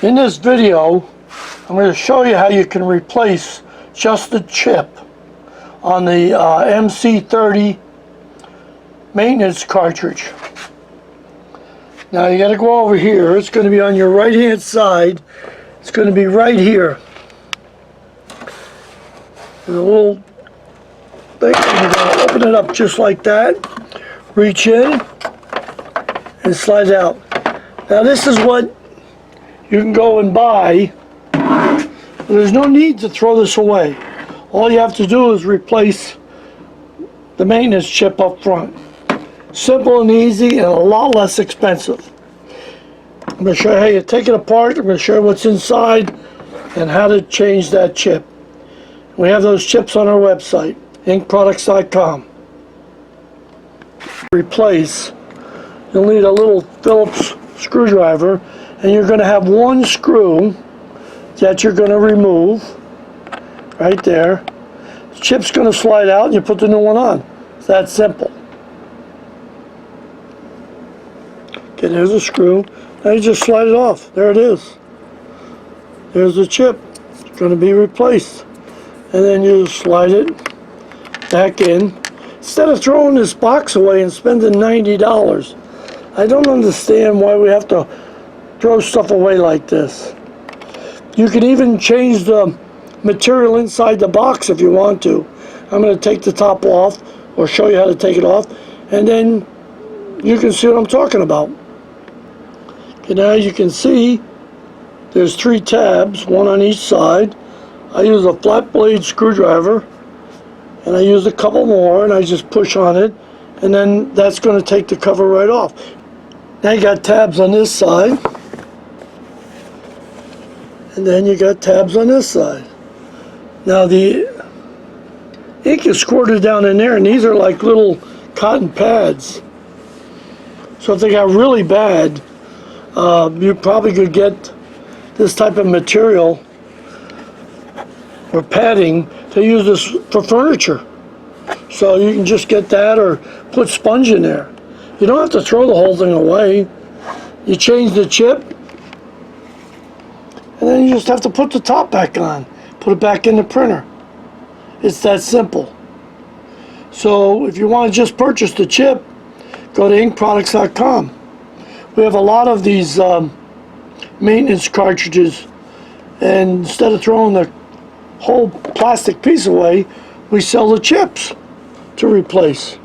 In this video, I'm going to show you how you can replace just the chip on the MC30 maintenance cartridge. Now you got to go over here. It's going to be on your right hand side. It's going to be right here. There's a little thing, and you're going to open it up just like that. Reach in and slide out. Now this is what you can go and buy. There's no need to throw this away. All you have to do is replace the maintenance chip up front. Simple and easy and a lot less expensive. I'm going to show you how you take it apart. I'm going to show you what's inside and how to change that chip. We have those chips on our website, inkproducts.com. Replace, you'll need a little Phillips screwdriver, and you're going to have one screw that you're going to remove right there. The chip's going to slide out and you put the new one on. It's that simple. Okay, there's a screw. Now you just slide it off. There it is. There's the chip. It's going to be replaced. And then you slide it back in. Instead of throwing this box away and spending $90, I don't understand why we have to throw stuff away like this. You can even change the material inside the box if you want to. I'm going to take the top off or show you how to take it off, and then you can see what I'm talking about. Okay, now you can see there's 3 tabs, one on each side. I use a flat blade screwdriver, and I use a couple more, and I just push on it, and then that's going to take the cover right off. Now you got tabs on this side, and then you got tabs on this side. Now the ink is squirted down in there, and these are like little cotton pads. So if they got really bad, you probably could get this type of material or padding to use this for furniture. So you can just get that or put sponge in there. You don't have to throw the whole thing away. You change the chip, and then you just have to put the top back on. Put it back in the printer. It's that simple. So if you want to just purchase the chip, go to inkproducts.com. We have a lot of these maintenance cartridges, and instead of throwing the whole plastic piece away, we sell the chips to replace.